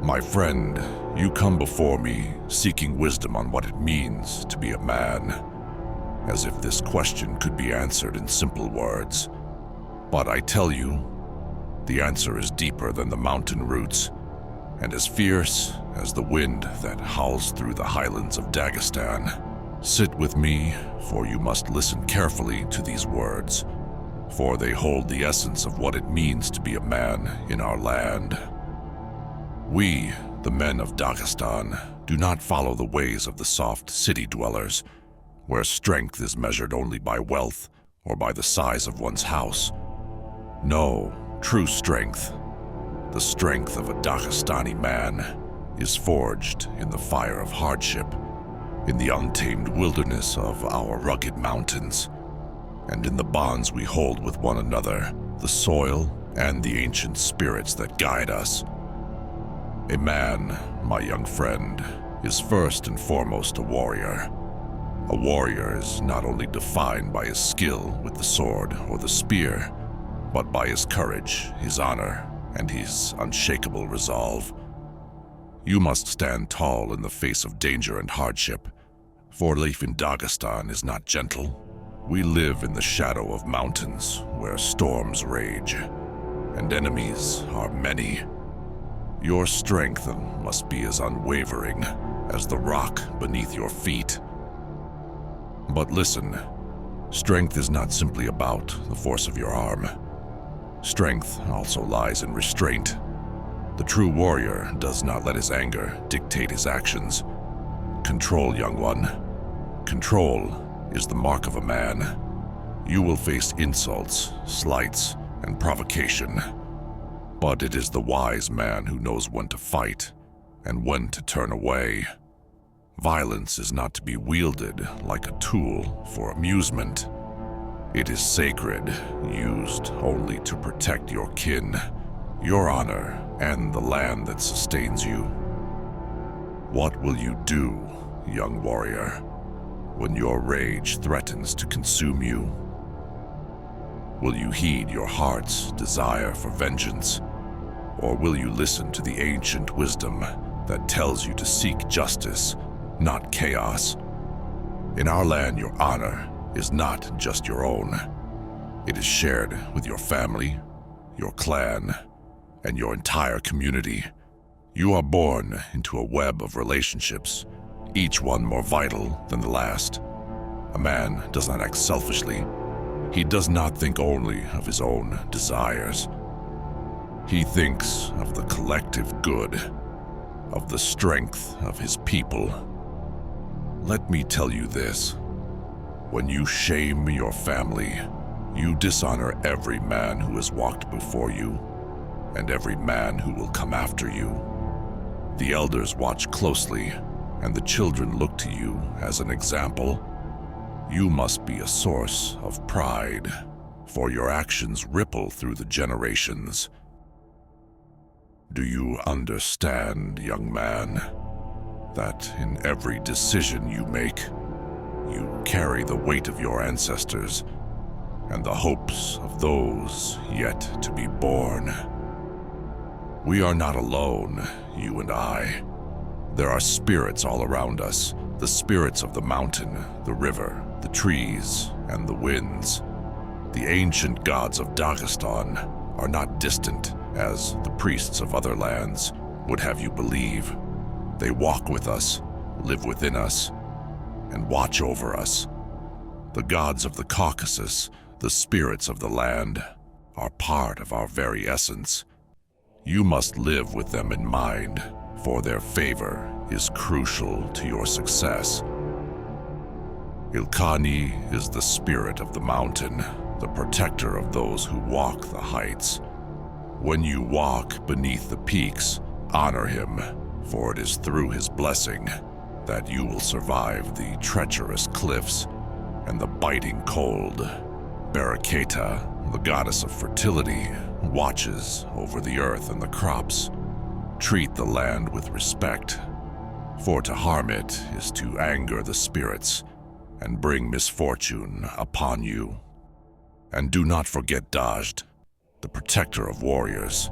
My friend, you come before me seeking wisdom on what it means to be a man, as if this question could be answered in simple words. But I tell you, the answer is deeper than the mountain roots, and as fierce as the wind that howls through the highlands of Dagestan. Sit with me, for you must listen carefully to these words, for they hold the essence of what it means to be a man in our land. We, the men of Dagestan, do not follow the ways of the soft city dwellers, where strength is measured only by wealth or by the size of one's house. No, true strength, the strength of a Dagestani man, is forged in the fire of hardship, in the untamed wilderness of our rugged mountains, and in the bonds we hold with one another, the soil and the ancient spirits that guide us. A man, my young friend, is first and foremost a warrior. A warrior is not only defined by his skill with the sword or the spear, but by his courage, his honor, and his unshakable resolve. You must stand tall in the face of danger and hardship, for life in Dagestan is not gentle. We live in the shadow of mountains where storms rage, and enemies are many. Your strength must be as unwavering as the rock beneath your feet. But listen, strength is not simply about the force of your arm. Strength also lies in restraint. The true warrior does not let his anger dictate his actions. Control, young one. Control is the mark of a man. You will face insults, slights, and provocation. But it is the wise man who knows when to fight and when to turn away. Violence is not to be wielded like a tool for amusement. It is sacred, used only to protect your kin, your honor, and the land that sustains you. What will you do, young warrior, when your rage threatens to consume you? Will you heed your heart's desire for vengeance? Or will you listen to the ancient wisdom that tells you to seek justice, not chaos? In our land, your honor is not just your own. It is shared with your family, your clan, and your entire community. You are born into a web of relationships, each one more vital than the last. A man does not act selfishly. He does not think only of his own desires. He thinks of the collective good, of the strength of his people. Let me tell you this. When you shame your family, you dishonor every man who has walked before you, and every man who will come after you. The elders watch closely, and the children look to you as an example. You must be a source of pride, for your actions ripple through the generations. Do you understand, young man, that in every decision you make, you carry the weight of your ancestors and the hopes of those yet to be born? We are not alone, you and I. There are spirits all around us, the spirits of the mountain, the river, the trees, and the winds. The ancient gods of Dagestan are not distant as the priests of other lands would have you believe. They walk with us, live within us, and watch over us. The gods of the Caucasus, the spirits of the land, are part of our very essence. You must live with them in mind, for their favor is crucial to your success. Ilkhani is the spirit of the mountain, the protector of those who walk the heights. When you walk beneath the peaks, honor him, for it is through his blessing that you will survive the treacherous cliffs and the biting cold. Baraketa, the goddess of fertility, watches over the earth and the crops. Treat the land with respect, for to harm it is to anger the spirits and bring misfortune upon you. And do not forget Dajd, the protector of warriors.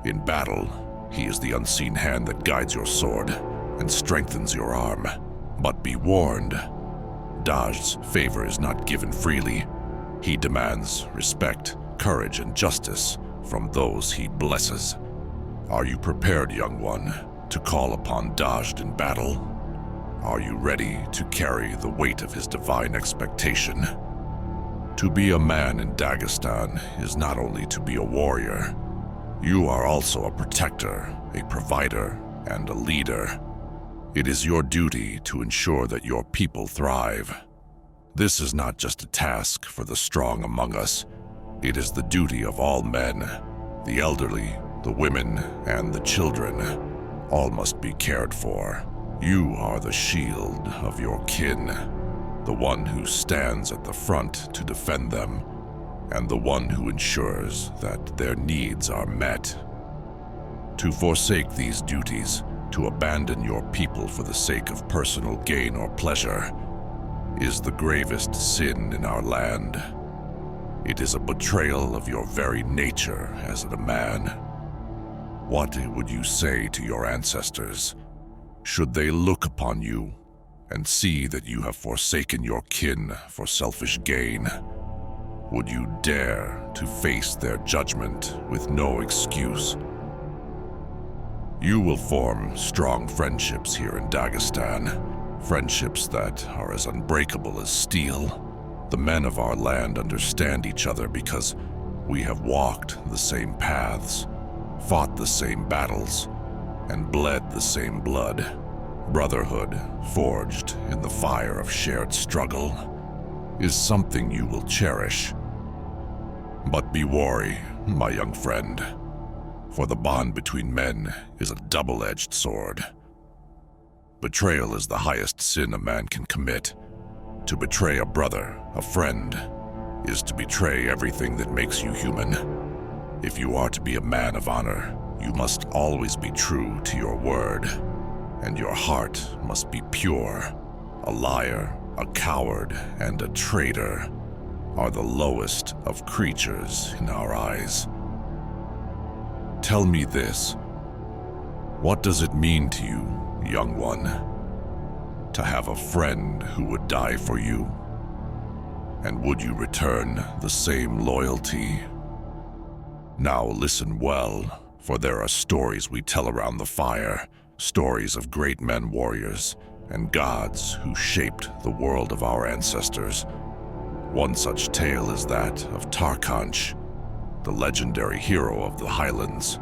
In battle, He is the unseen hand that guides your sword and strengthens your arm. But be warned, Daj's favor is not given freely. He demands respect, courage, and justice from those he blesses. Are you prepared, young one, to call upon Daj in battle? Are you ready to carry the weight of his divine expectation? To be a man in Dagestan is not only to be a warrior. You are also a protector, a provider, and a leader. It is your duty to ensure that your people thrive. This is not just a task for the strong among us. It is the duty of all men. The elderly, the women, and the children. All must be cared for. You are the shield of your kin, the one who stands at the front to defend them, and the one who ensures that their needs are met. To forsake these duties, to abandon your people for the sake of personal gain or pleasure, is the gravest sin in our land. It is a betrayal of your very nature as a man. What would you say to your ancestors? Should they look upon you and see that you have forsaken your kin for selfish gain? Would you dare to face their judgment with no excuse? You will form strong friendships here in Dagestan, friendships that are as unbreakable as steel. The men of our land understand each other because we have walked the same paths, fought the same battles, and bled the same blood. Brotherhood, forged in the fire of shared struggle, is something you will cherish. But be wary, my young friend, for the bond between men is a double-edged sword. Betrayal is the highest sin a man can commit. To betray a brother, a friend, is to betray everything that makes you human. If you are to be a man of honor, you must always be true to your word, and your heart must be pure. A liar, a coward, and a traitor are the lowest of creatures in our eyes. Tell me this. What does it mean to you, young one, to have a friend who would die for you? And would you return the same loyalty? Now listen well, for there are stories we tell around the fire, stories of great men warriors and gods who shaped the world of our ancestors. One such tale is that of Tarkanch, the legendary hero of the highlands,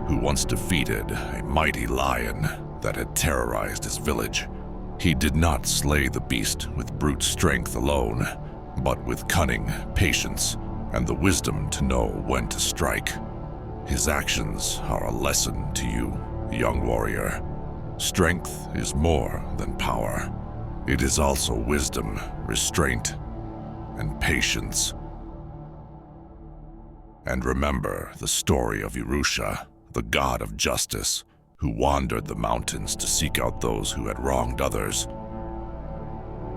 who once defeated a mighty lion that had terrorized his village. He did not slay the beast with brute strength alone, but with cunning, patience, and the wisdom to know when to strike. His actions are a lesson to you, young warrior. Strength is more than power. It is also wisdom, restraint, and patience. And remember the story of Irusha, the god of justice, who wandered the mountains to seek out those who had wronged others.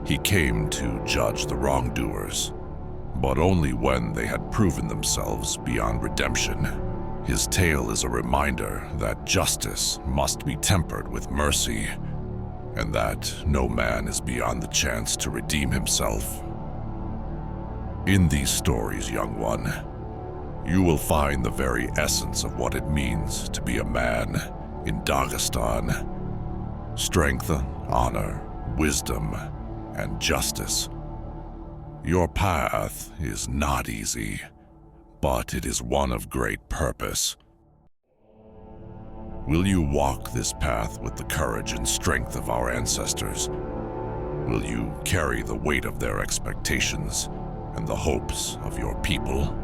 He came to judge the wrongdoers, but only when they had proven themselves beyond redemption. His tale is a reminder that justice must be tempered with mercy, and that no man is beyond the chance to redeem himself. In these stories, young one, you will find the very essence of what it means to be a man in Dagestan. Strength, honor, wisdom, and justice. Your path is not easy, but it is one of great purpose. Will you walk this path with the courage and strength of our ancestors? Will you carry the weight of their expectations and the hopes of your people?